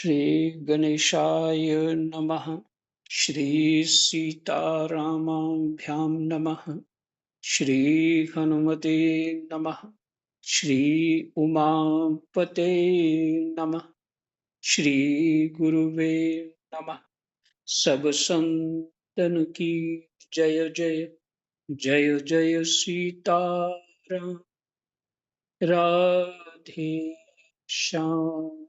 श्रीगणेशाय नमः। श्रीसीतारामाभ्यां नमः। श्रीहनुमते नमः। श्रीउमापते नमः। श्रीगुरुवे नमः। सब संतन की जय जय। जय जय सीताराम। राधे श्याम।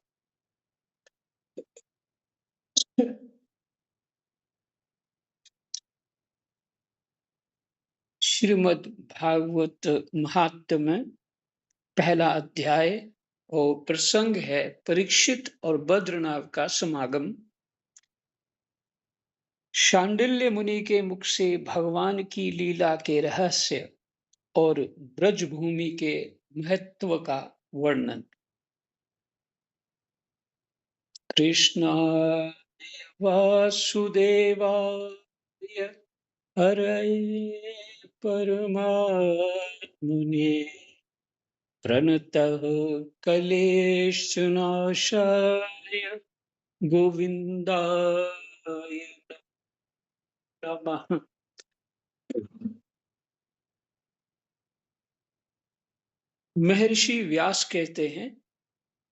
श्रीमद् भागवत महात्म्य पहला अध्याय और प्रसंग है परीक्षित और बद्रनाथ का समागम। शांडिल्य मुनि के मुख से भगवान की लीला के रहस्य और ब्रज भूमि के महत्व का वर्णन। कृष्णाय वासुदेवाय हरये परमात्मने प्रणतः क्लेशनाशाय गोविंदाय नमः। महर्षि व्यास कहते हैं,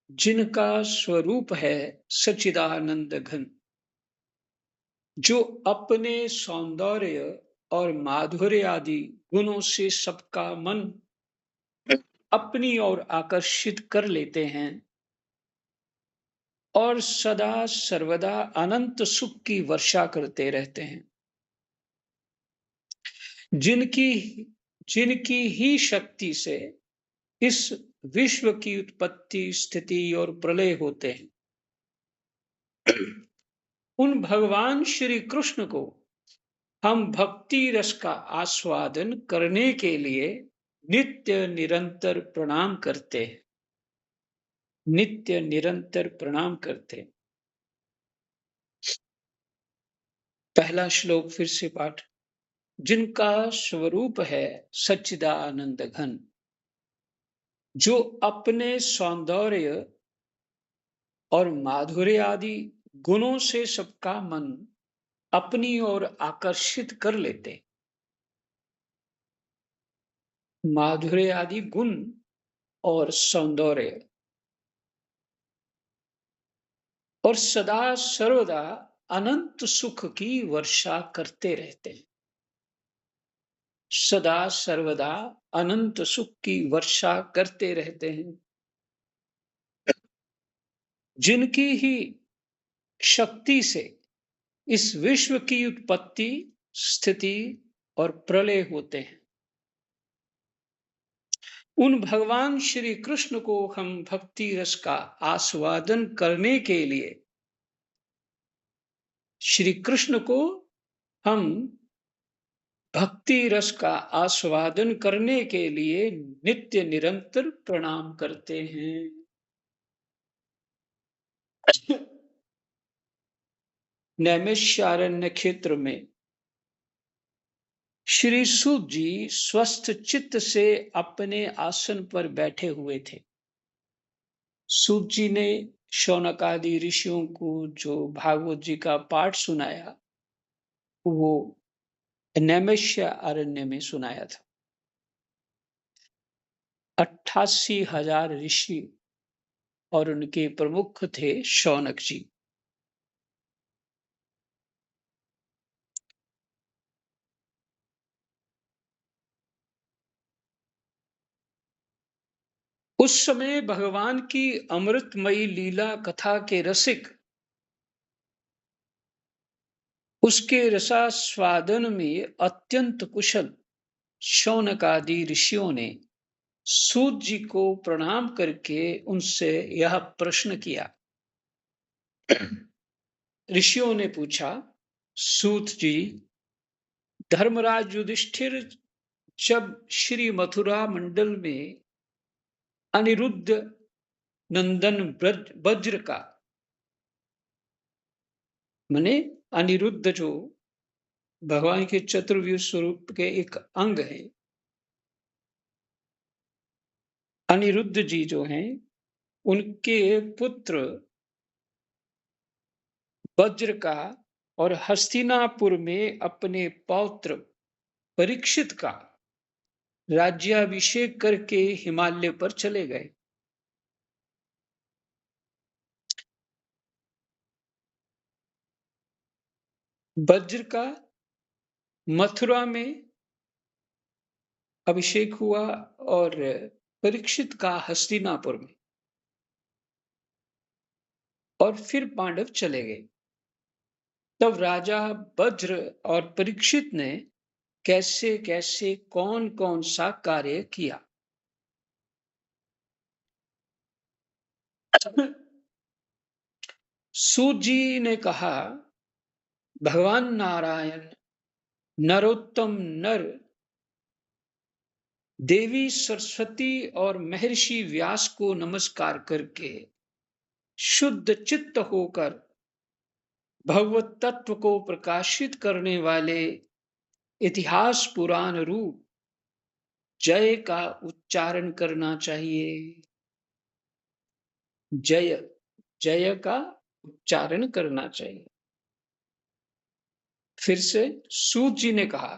जिनका स्वरूप है सच्चिदानंद घन, जो अपने सौंदर्य और माधुर्य आदि गुणों से सबका मन अपनी ओर आकर्षित कर लेते हैं और सदा सर्वदा अनंत सुख की वर्षा करते रहते हैं, जिनकी जिनकी ही शक्ति से इस विश्व की उत्पत्ति, स्थिति और प्रलय होते हैं, उन भगवान श्री कृष्ण को हम भक्ति रस का आस्वादन करने के लिए नित्य निरंतर प्रणाम करते हैं। नित्य निरंतर प्रणाम करते हैं। पहला श्लोक फिर से पाठ। जिनका स्वरूप है सच्चिदानंद घन, जो अपने सौंदर्य और माधुर्य आदि गुणों से सबका मन अपनी ओर आकर्षित कर लेते। माधुर्य आदि गुण और सौंदर्य, और सदा सर्वदा अनंत सुख की वर्षा करते रहते हैं। सदा सर्वदा अनंत सुख की वर्षा करते रहते हैं, जिनकी ही शक्ति से इस विश्व की उत्पत्ति, स्थिति और प्रलय होते हैं। उन भगवान श्री कृष्ण को हम भक्ति रस का आस्वादन करने के लिए, श्री कृष्ण को हम भक्ति रस का आस्वादन करने के लिए नित्य निरंतर प्रणाम करते हैं। नैमिषारण्य क्षेत्र में श्री सूत जी स्वस्थ चित्त से अपने आसन पर बैठे हुए थे। सूत जी ने शौनक आदि ऋषियों को जो भागवत जी का पाठ सुनाया, वो नैमिषारण्य में सुनाया था। 88,000 ऋषि और उनके प्रमुख थे शौनक जी। उस समय भगवान की अमृतमयी लीला कथा के रसिक उसके रसास्वादन में अत्यंत कुशल शौनक आदि ऋषियों ने सूत जी को प्रणाम करके उनसे यह प्रश्न किया। ऋषियों ने पूछा, सूत जी, धर्मराज युधिष्ठिर जब श्री मथुरा मंडल में अनिरुद्ध नंदन वज्र का, माने अनिरुद्ध जो भगवान के चतुर्व्यूह स्वरूप के एक अंग है, अनिरुद्ध जी जो हैं, उनके पुत्र वज्र का और हस्तिनापुर में अपने पौत्र परीक्षित का राज्याभिषेक करके हिमालय पर चले गए। वज्र का मथुरा में अभिषेक हुआ और परीक्षित का हस्तिनापुर में, और फिर पांडव चले गए। तब राजा वज्र और परीक्षित ने कैसे कैसे कौन कौन सा कार्य किया। सूत जी ने कहा, भगवान नारायण नरोत्तम नर देवी सरस्वती और महर्षि व्यास को नमस्कार करके शुद्ध चित्त होकर भगवत तत्व को प्रकाशित करने वाले इतिहास पुराण रूप जय का उच्चारण करना चाहिए। जय, जय का उच्चारण करना चाहिए। फिर से सूत जी ने कहा,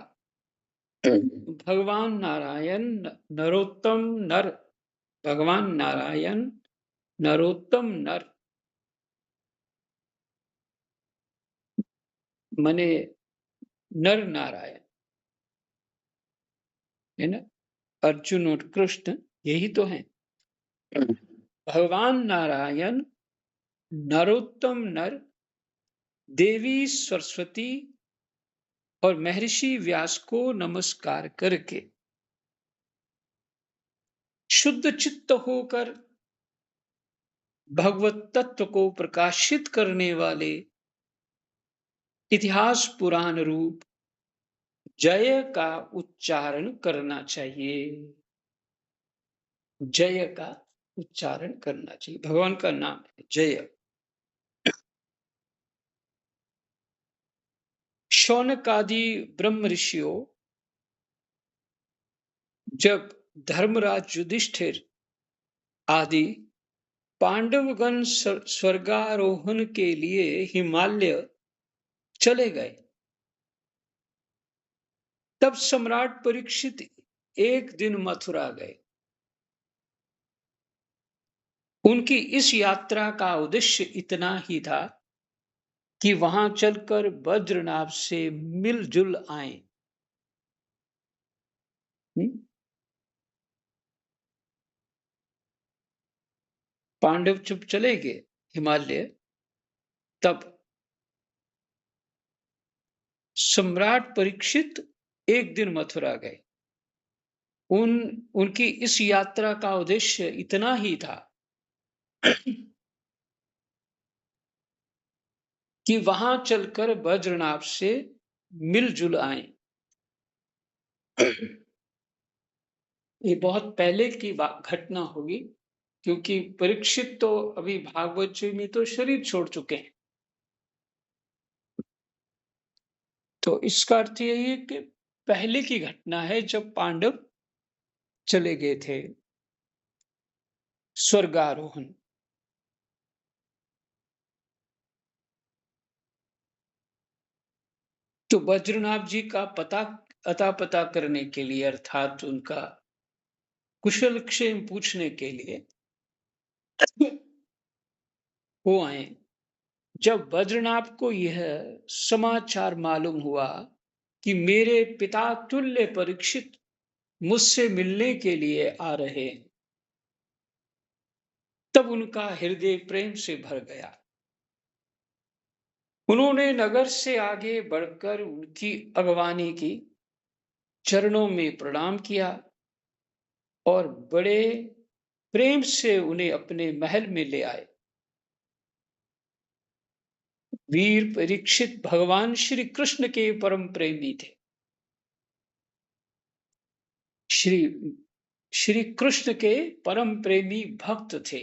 भगवान नारायण नरोत्तम नर, भगवान नारायण नरोत्तम नर मने नर नारायण है ना, अर्जुन और कृष्ण यही तो है। भगवान नारायण नरोत्तम नर देवी सरस्वती और महर्षि व्यास को नमस्कार करके शुद्ध चित्त होकर भगवत तत्व को प्रकाशित करने वाले इतिहास पुराण रूप जय का उच्चारण करना चाहिए। जय का उच्चारण करना चाहिए। भगवान का नाम है जय। शौनक आदि ब्रह्म ऋषियों जब धर्मराज युधिष्ठिर आदि पांडवगण स्वर्गारोहण के लिए हिमालय चले गए, तब सम्राट परीक्षित एक दिन मथुरा गए। उनकी इस यात्रा का उद्देश्य इतना ही था कि वहां चलकर वज्रनाभ से मिलजुल आए। पांडव जब चले गए हिमालय, तब सम्राट परीक्षित एक दिन मथुरा गए। उनकी इस यात्रा का उद्देश्य इतना ही था कि वहां चलकर वज्रनाभ से मिलजुल आए। ये बहुत पहले की घटना होगी, क्योंकि परीक्षित तो अभी भागवत जी में तो शरीर छोड़ चुके हैं। तो इसका अर्थ यही है कि पहले की घटना है जब पांडव चले गए थे स्वर्गारोहण। तो बद्रीनाथ जी का अता पता करने के लिए, अर्थात उनका कुशल क्षेम पूछने के लिए वो आए। जब बद्रीनाथ को यह समाचार मालूम हुआ कि मेरे पिता तुल्य परीक्षित मुझसे मिलने के लिए आ रहे हैं, तब उनका हृदय प्रेम से भर गया। उन्होंने नगर से आगे बढ़कर उनकी अगवानी की, चरणों में प्रणाम किया और बड़े प्रेम से उन्हें अपने महल में ले आए। वीर परीक्षित भगवान श्री कृष्ण के परम प्रेमी थे। श्री श्री कृष्ण के परम प्रेमी भक्त थे।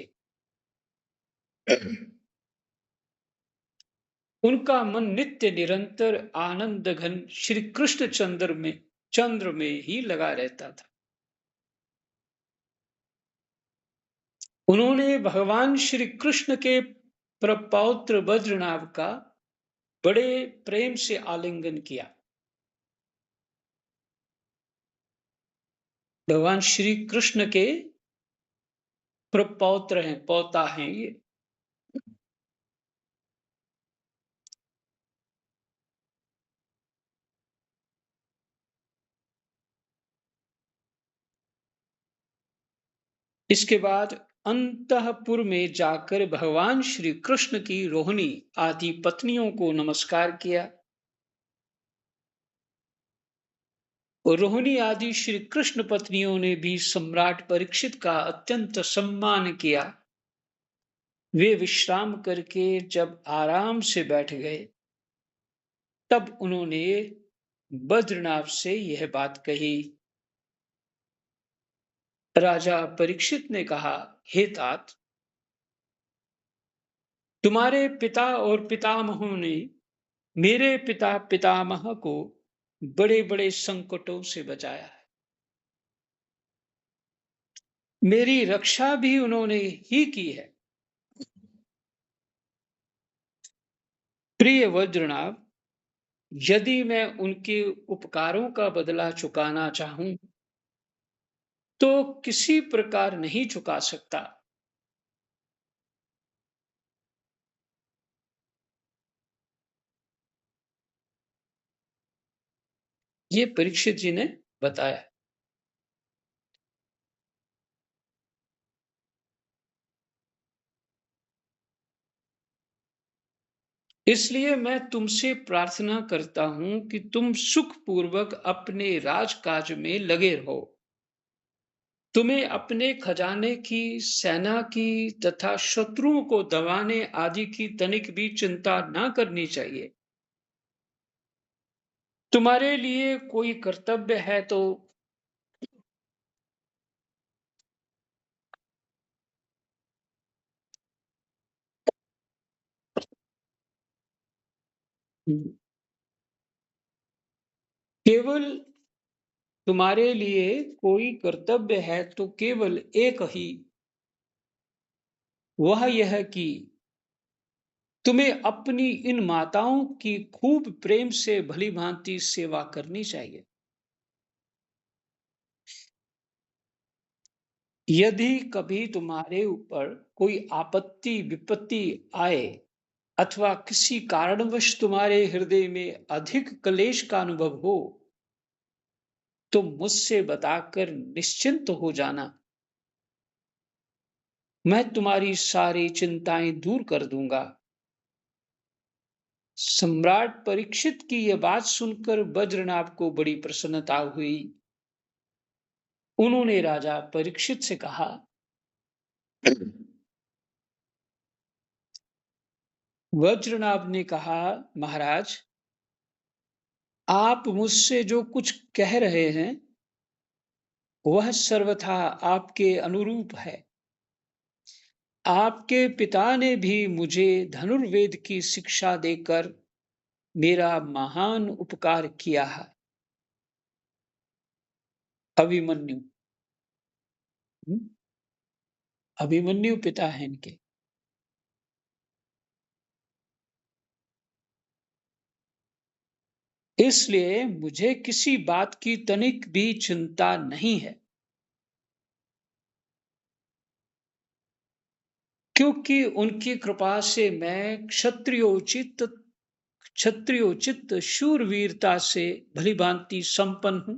उनका मन नित्य निरंतर आनंद घन श्री कृष्ण चंद्र में ही लगा रहता था। उन्होंने भगवान श्री कृष्ण के प्रपौत्र बद्रनाभ का बड़े प्रेम से आलिंगन किया। भगवान श्री कृष्ण के प्रपौत्र हैं, पौता हैं ये। इसके बाद अंतःपुर में जाकर भगवान श्री कृष्ण की रोहिणी आदि पत्नियों को नमस्कार किया। और रोहिणी आदि श्री कृष्ण पत्नियों ने भी सम्राट परीक्षित का अत्यंत सम्मान किया। वे विश्राम करके जब आराम से बैठ गए, तब उन्होंने बद्रीनाथ से यह बात कही। राजा परीक्षित ने कहा, हे तात, तुम्हारे पिता और पितामहों ने मेरे पिता पितामह को बड़े बड़े संकटों से बचाया है। मेरी रक्षा भी उन्होंने ही की है। प्रिय वज्रनाभ, यदि मैं उनके उपकारों का बदला चुकाना चाहूं, तो किसी प्रकार नहीं चुका सकता। ये परीक्षित जी ने बताया। इसलिए मैं तुमसे प्रार्थना करता हूं कि तुम सुखपूर्वक अपने राजकाज में लगे रहो। तुम्हें अपने खजाने की, सेना की तथा शत्रुओं को दबाने आदि की तनिक भी चिंता न करनी चाहिए। तुम्हारे लिए कोई कर्तव्य है तो केवल तुम्हारे लिए कोई कर्तव्य है तो केवल एक ही, वह यह कि तुम्हें अपनी इन माताओं की खूब प्रेम से भली भांति सेवा करनी चाहिए। यदि कभी तुम्हारे ऊपर कोई आपत्ति विपत्ति आए अथवा किसी कारणवश तुम्हारे हृदय में अधिक क्लेश का अनुभव हो, तो मुझसे बताकर निश्चिंत हो जाना। मैं तुम्हारी सारी चिंताएं दूर कर दूंगा। सम्राट परीक्षित की यह बात सुनकर बज्रनाभ को बड़ी प्रसन्नता हुई। उन्होंने राजा परीक्षित से कहा, वज्रनाभ ने कहा, महाराज, आप मुझसे जो कुछ कह रहे हैं, वह सर्वथा आपके अनुरूप है। आपके पिता ने भी मुझे धनुर्वेद की शिक्षा देकर मेरा महान उपकार किया है। अभिमन्यु। हम्म, अभिमन्यु पिता है इनके। इसलिए मुझे किसी बात की तनिक भी चिंता नहीं है, क्योंकि उनकी कृपा से मैं क्षत्रियोचित शूरवीरता से भलीभांति संपन्न हूं।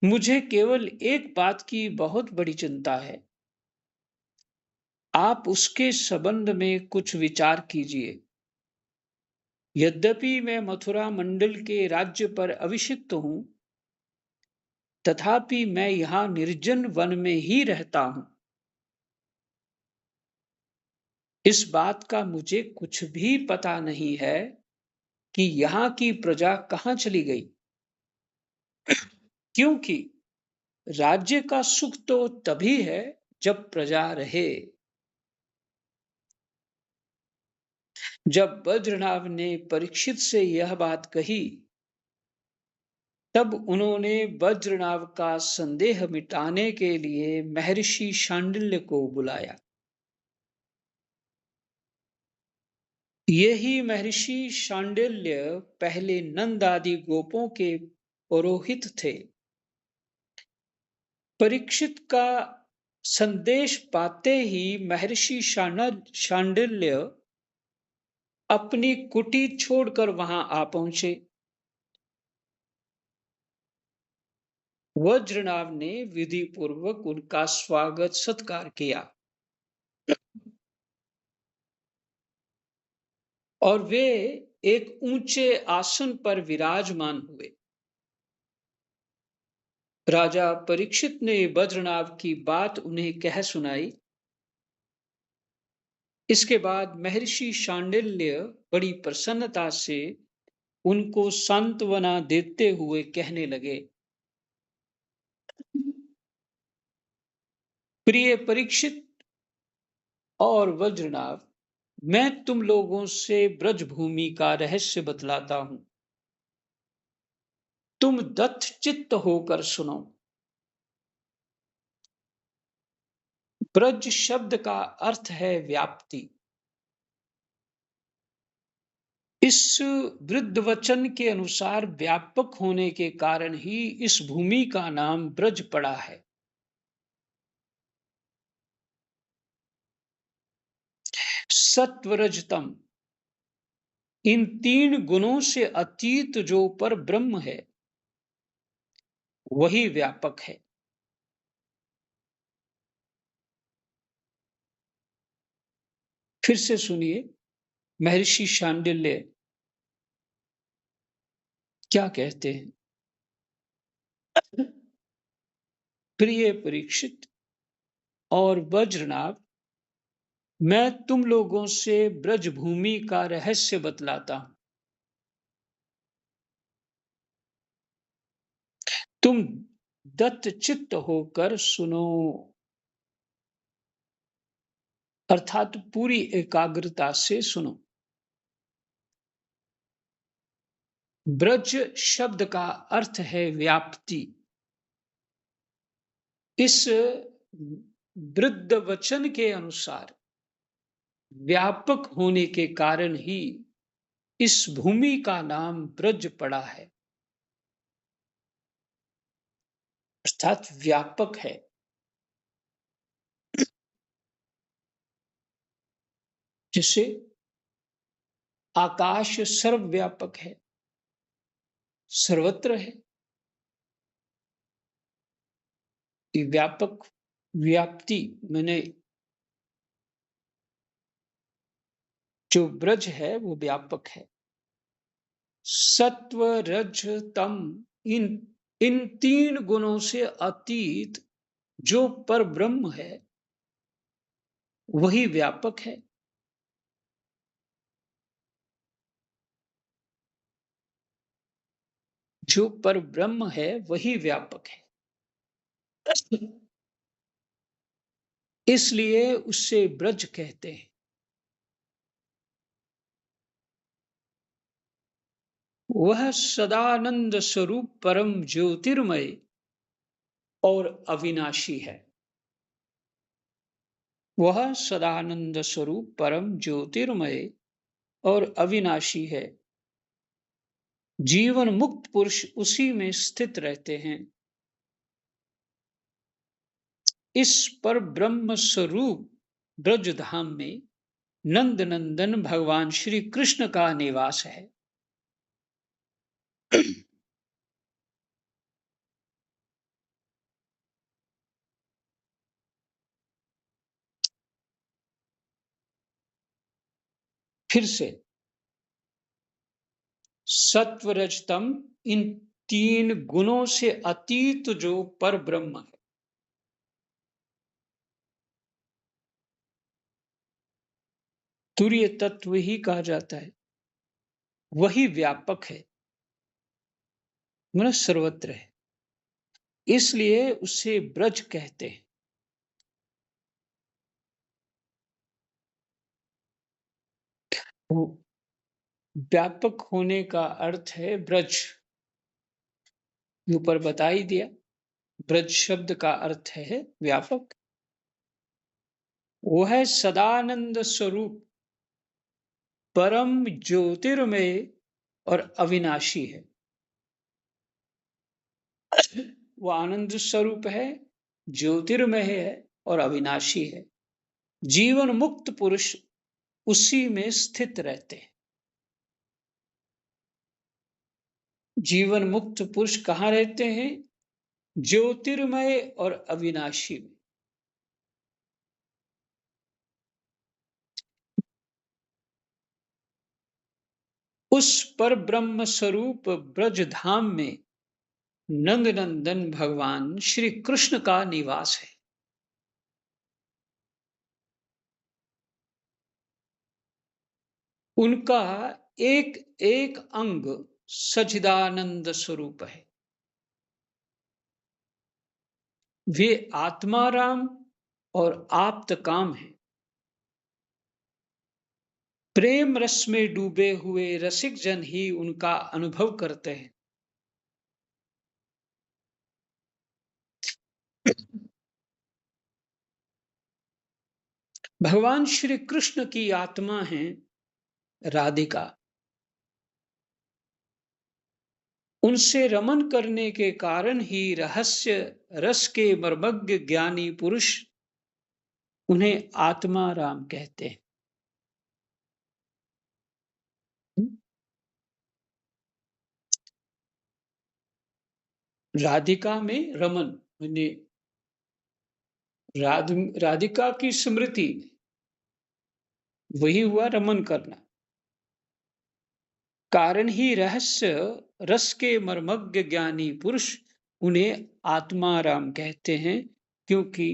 मुझे केवल एक बात की बहुत बड़ी चिंता है। आप उसके संबंध में कुछ विचार कीजिए। यद्यपि मैं मथुरा मंडल के राज्य पर अभिषिक्त हूं, तथापि मैं यहाँ निर्जन वन में ही रहता हूं। इस बात का मुझे कुछ भी पता नहीं है कि यहाँ की प्रजा कहाँ चली गई, क्योंकि राज्य का सुख तो तभी है जब प्रजा रहे। जब बद्रनाभ ने परीक्षित से यह बात कही, तब उन्होंने बद्रनाभ का संदेह मिटाने के लिए महर्षि शांडिल्य को बुलाया। यही महर्षि शांडिल्य पहले नंद आदि गोपों के पुरोहित थे। परीक्षित का संदेश पाते ही महर्षि शांडिल्य अपनी कुटी छोड़कर वहां आ पहुंचे। वज्रनाभ ने विधि पूर्वक उनका स्वागत सत्कार किया और वे एक ऊंचे आसन पर विराजमान हुए। राजा परीक्षित ने वज्रनाभ की बात उन्हें कह सुनाई। इसके बाद महर्षि शांडिल्य बड़ी प्रसन्नता से उनको सांत्वना देते हुए कहने लगे, प्रिय परीक्षित और वज्रनाभ, मैं तुम लोगों से ब्रजभूमि का रहस्य बतलाता हूं। तुम दत्त चित्त होकर सुनो। ब्रज शब्द का अर्थ है व्याप्ति। इस वृद्ध वचन के अनुसार व्यापक होने के कारण ही इस भूमि का नाम ब्रज पड़ा है। सत्वरजतम, इन तीन गुणों से अतीत जो पर ब्रह्म है वही व्यापक है। फिर से सुनिए, महर्षि शांडिल्य क्या कहते हैं। प्रिय परीक्षित और वज्रनाभ, मैं तुम लोगों से ब्रजभूमि का रहस्य बतलाता हूं। तुम दत्तचित्त होकर सुनो, अर्थात पूरी एकाग्रता से सुनो। ब्रज शब्द का अर्थ है व्याप्ति। इस वृद्ध वचन के अनुसार व्यापक होने के कारण ही इस भूमि का नाम ब्रज पड़ा है, अर्थात व्यापक है। जैसे आकाश सर्वव्यापक है, सर्वत्र है। ये व्यापक व्याप्ति मैंने जो ब्रज है वो व्यापक है। सत्व रज तम, इन इन तीन गुणों से अतीत जो पर ब्रह्म है वही व्यापक है। जो पर ब्रह्म है वही व्यापक है, इसलिए उससे ब्रज कहते हैं। वह सदानंद स्वरूप परम ज्योतिर्मय और अविनाशी है। वह सदानंद स्वरूप परम ज्योतिर्मय और अविनाशी है। जीवन मुक्त पुरुष उसी में स्थित रहते हैं। इस पर ब्रह्म स्वरूप ब्रजधाम में नंद नंदन भगवान श्री कृष्ण का निवास है। फिर से, सत्वरजतम, इन तीन गुणों से अतीत जो पर ब्रह्म है। तुरीय तत्व ही कहा जाता है, वही व्यापक है, मतलब सर्वत्र है, इसलिए उसे ब्रज कहते हैं। वो व्यापक होने का अर्थ है ब्रज, ऊपर बता ही दिया। ब्रज शब्द का अर्थ है व्यापक। वो है सदानंद स्वरूप परम ज्योतिर्मय और अविनाशी है। वो आनंद स्वरूप है, ज्योतिर्मय है और अविनाशी है। जीवन मुक्त पुरुष उसी में स्थित रहते हैं। जीवन मुक्त पुरुष कहाँ रहते हैं? ज्योतिर्मय और अविनाशी में। उस पर ब्रह्म स्वरूप ब्रज धाम में नंद नंदन भगवान श्री कृष्ण का निवास है। उनका एक एक अंग सच्चिदानंद स्वरूप है। वे आत्माराम और आप्त काम है। प्रेम रस में डूबे हुए रसिक जन ही उनका अनुभव करते हैं। भगवान श्री कृष्ण की आत्मा है राधिका। उनसे रमन करने के कारण ही रहस्य रस के मर्मज्ञ ज्ञानी पुरुष उन्हें आत्मा राम कहते हैं। राधिका में रमन यानी राधिका की स्मृति, वही हुआ रमन करना। कारण ही रहस्य रस के मर्मज्ञ ज्ञानी पुरुष उन्हें आत्माराम कहते हैं, क्योंकि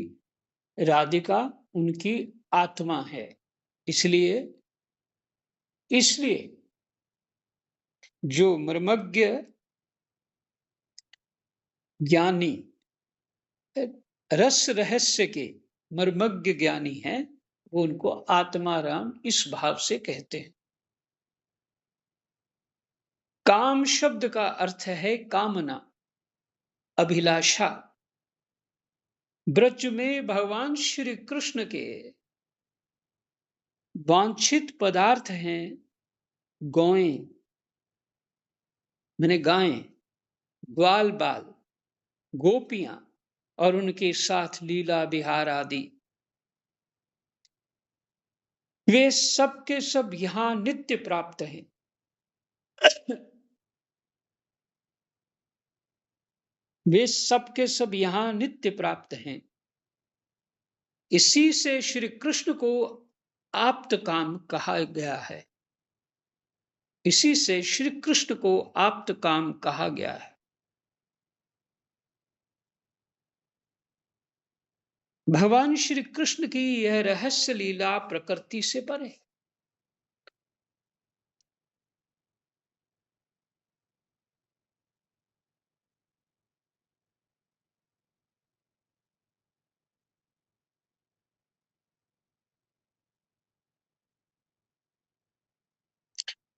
राधिका उनकी आत्मा है। इसलिए इसलिए जो मर्मज्ञ ज्ञानी रस रहस्य के मर्मज्ञ ज्ञानी हैं, वो उनको आत्माराम इस भाव से कहते हैं। काम शब्द का अर्थ है कामना, अभिलाषा। ब्रज में भगवान श्री कृष्ण के वांछित पदार्थ हैं गौएं, मैंने गायें, ग्वाल बाल, गोपियां और उनके साथ लीला विहार आदि। वे सब के सब यहां नित्य प्राप्त हैं। वे सब के सब यहां नित्य प्राप्त हैं। इसी से श्री कृष्ण को आप्त काम कहा गया है। इसी से श्री कृष्ण को आप्त काम कहा गया है। भगवान श्री कृष्ण की यह रहस्य लीला प्रकृति से परे।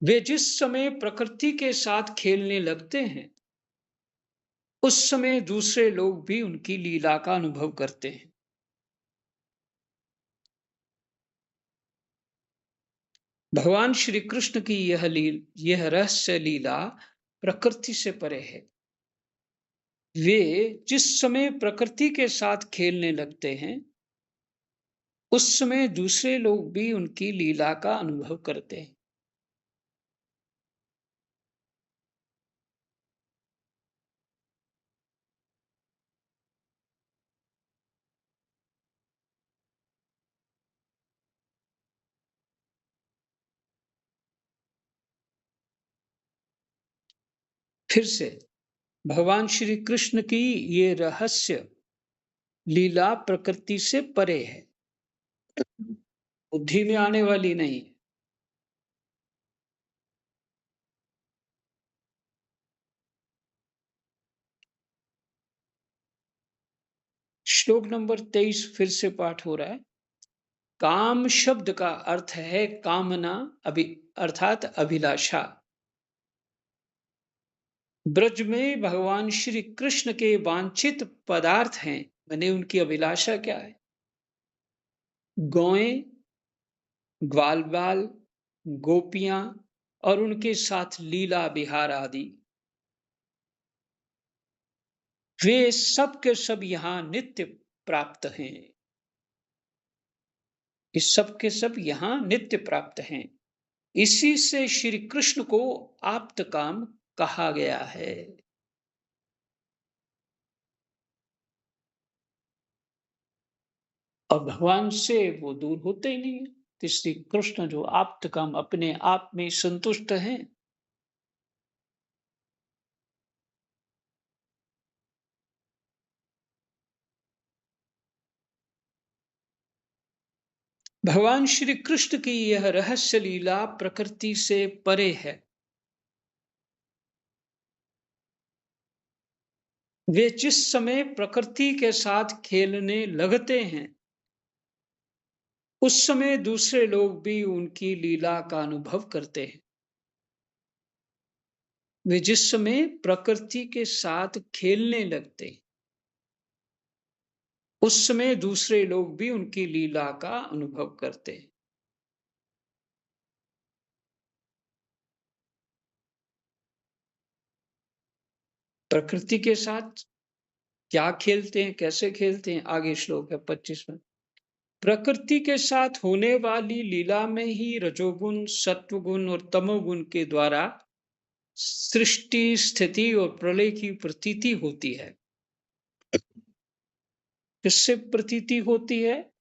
वे जिस समय प्रकृति के साथ खेलने लगते हैं, उस समय दूसरे लोग भी उनकी लीला का अनुभव करते हैं। भगवान श्री कृष्ण की यह रहस्य लीला प्रकृति से परे है। वे जिस समय प्रकृति के साथ खेलने लगते हैं, उस समय दूसरे लोग भी उनकी लीला का अनुभव करते हैं। फिर से भगवान श्री कृष्ण की ये रहस्य लीला प्रकृति से परे है, बुद्धि में आने वाली नहीं। श्लोक नंबर 23 फिर से पाठ हो रहा है। काम शब्द का अर्थ है कामना, अर्थात अभिलाषा। ब्रज में भगवान श्री कृष्ण के वांछित पदार्थ हैं, मैंने उनकी अभिलाषा क्या है? गौएं, ग्वाल बाल, गोपियां और उनके साथ लीला विहार आदि, वे सब के सब यहाँ नित्य प्राप्त हैं। ये सब के सब यहाँ नित्य प्राप्त हैं। इसी से श्री कृष्ण को आप्त काम कहा गया है। और भगवान से वो दूर होते ही नहीं है। तो श्री कृष्ण जो आप्त काम अपने आप में संतुष्ट हैं। भगवान श्री कृष्ण की यह रहस्य लीला प्रकृति से परे है। वे जिस समय प्रकृति के साथ खेलने लगते हैं, उस समय दूसरे लोग भी उनकी लीला का अनुभव करते हैं। वे जिस समय प्रकृति के साथ खेलने लगते हैं, उस समय दूसरे लोग भी उनकी लीला का अनुभव करते हैं। प्रकृति के साथ क्या खेलते हैं, कैसे खेलते हैं, आगे श्लोक है 25 में। प्रकृति के साथ होने वाली लीला में ही रजोगुण, सत्वगुण और तमोगुण के द्वारा सृष्टि, स्थिति और प्रलय की प्रतीति होती है। किससे प्रतीति होती है?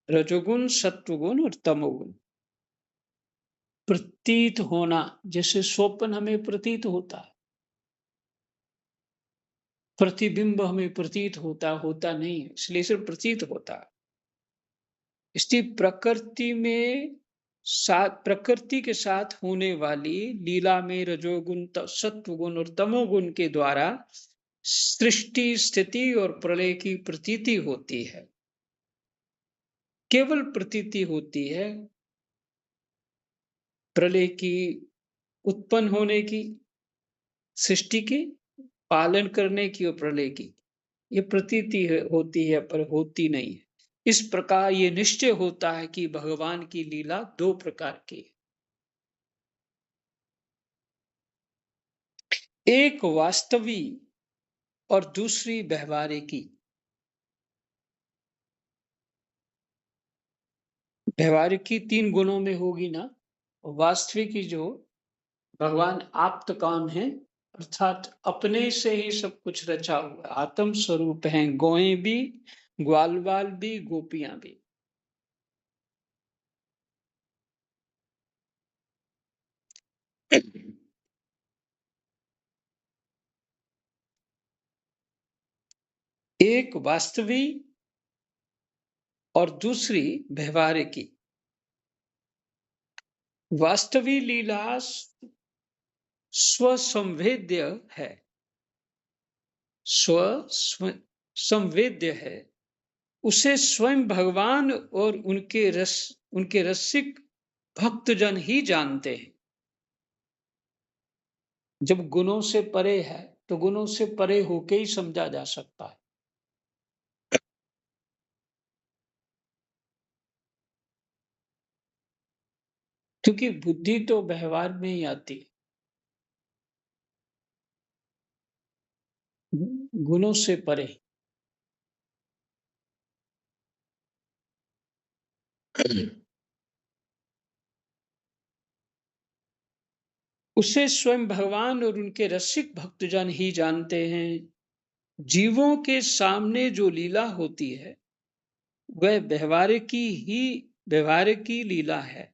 रजोगुण, सत्वगुण और तमोगुण। प्रतीत होना, जैसे स्वप्न हमें प्रतीत होता है, प्रतिबिंब हमें प्रतीत होता नहीं है, इसलिए सिर्फ प्रतीत होता है। इसलिए प्रकृति में प्रकृति के साथ होने वाली लीला में रजोगुण, सत्वगुण और तमोगुण के द्वारा सृष्टि, स्थिति और प्रलय की प्रतीति होती है। केवल प्रतीति होती है। प्रलय की, उत्पन्न होने की, सृष्टि की, पालन करने की और प्रलय की, ये प्रतीति होती है पर होती नहीं है। इस प्रकार ये निश्चय होता है कि भगवान की लीला दो प्रकार की है, एक वास्तवी और दूसरी व्यवहारिकी। व्यवहारिकी तीन गुणों में होगी ना। वास्तविक जो भगवान आप्त काम है, अर्थात अपने से ही सब कुछ रचा हुआ आत्म स्वरूप है। गौएं भी, ग्वाल बाल भी, गोपियां भी। एक वास्तवी और दूसरी व्यवहारिकी। वास्तवी लीला स्वसंवेद्य है, संवेद्य है। उसे स्वयं भगवान और उनके रसिक भक्तजन ही जानते हैं। जब गुणों से परे है तो गुणों से परे होके ही समझा जा सकता है। क्योंकि बुद्धि तो व्यवहार में ही आती है, गुणों से परे। उसे स्वयं भगवान और उनके रसिक भक्तजन ही जानते हैं। जीवों के सामने जो लीला होती है, वह व्यवहारिकी लीला है,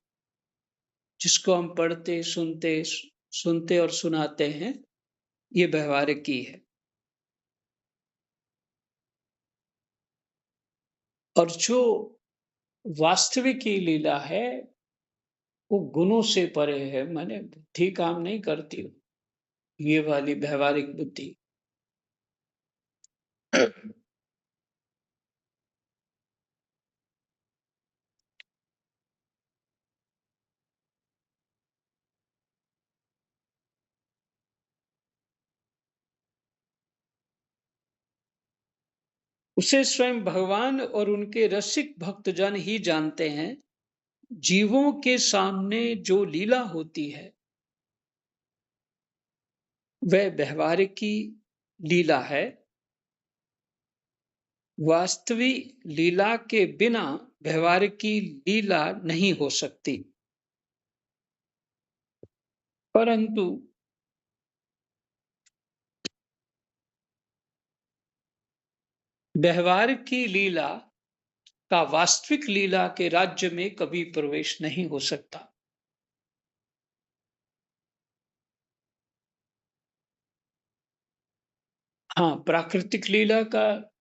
जिसको हम पढ़ते, सुनते और सुनाते हैं। ये व्यवहारिकी है। और जो वास्तविक की लीला है, वो गुणों से परे है, माने बुद्धि काम नहीं करती। ये वाली व्यवहारिक बुद्धि। उसे स्वयं भगवान और उनके रसिक भक्तजन ही जानते हैं। जीवों के सामने जो लीला होती है वह व्यवहारिक की लीला है। वास्तविक लीला के बिना व्यवहारिक की लीला नहीं हो सकती। परंतु व्यवहार की लीला का वास्तविक लीला के राज्य में कभी प्रवेश नहीं हो सकता। हाँ, प्राकृतिक लीला का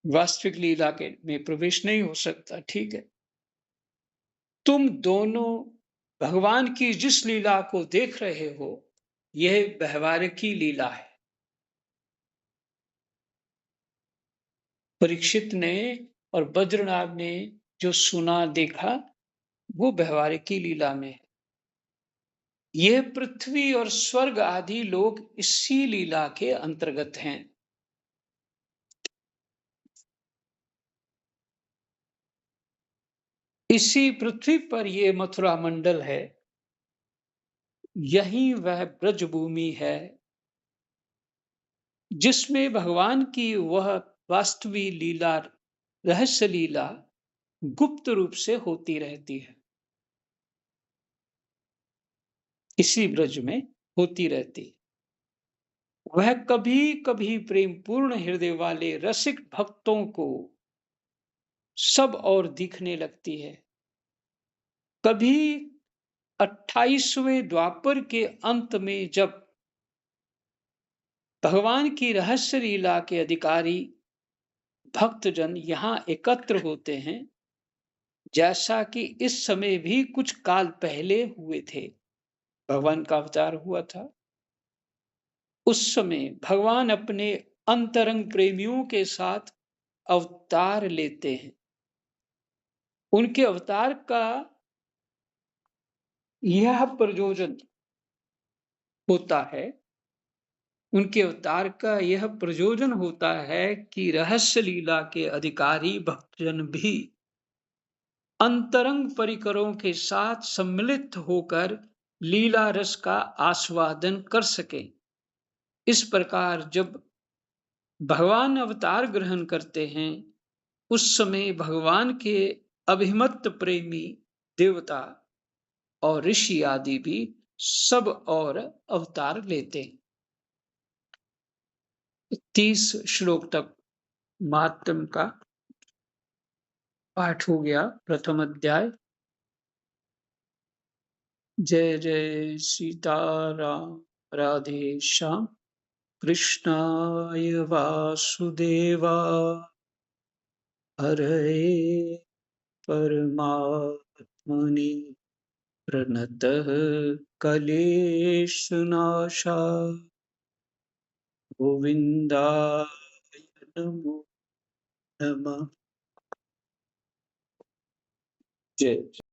वास्तविक लीला के में प्रवेश नहीं हो सकता, ठीक है। तुम दोनों भगवान की जिस लीला को देख रहे हो, यह व्यवहार की लीला है। परीक्षित ने और बद्रनाथ ने जो सुना देखा, वो व्यवहार की लीला में है। यह पृथ्वी और स्वर्ग आदि लोग इसी लीला के अंतर्गत हैं। इसी पृथ्वी पर ये मथुरा मंडल है। यही वह ब्रज भूमि है जिसमें भगवान की वह वास्तविक लीला, रहस्य लीला गुप्त रूप से होती रहती है। इसी ब्रज में होती रहती है। वह कभी कभी प्रेम पूर्ण हृदय वाले रसिक भक्तों को सब और दिखने लगती है। कभी 28वें द्वापर के अंत में जब भगवान की रहस्य लीला के अधिकारी भक्तजन यहाँ एकत्र होते हैं, जैसा कि इस समय भी कुछ काल पहले हुए थे, भगवान का अवतार हुआ था। उस समय भगवान अपने अंतरंग प्रेमियों के साथ अवतार लेते हैं। उनके अवतार का यह प्रयोजन होता है, उनके अवतार का यह प्रयोजन होता है कि रहस्य लीला के अधिकारी भक्तजन भी अंतरंग परिकरों के साथ सम्मिलित होकर लीला रस का आस्वादन कर सकें। इस प्रकार जब भगवान अवतार ग्रहण करते हैं, उस समय भगवान के अभिमत प्रेमी देवता और ऋषि आदि भी सब और अवतार लेते हैं। 30 श्लोक तक महात्म का पाठ हो गया, प्रथम अध्याय। जय जय सीताराम, राधे श्याम, कृष्णाय वासुदेवा, हरे परमात्मने प्रणतः क्लेशनाशा, गोविन्दाय नमो नमः। जय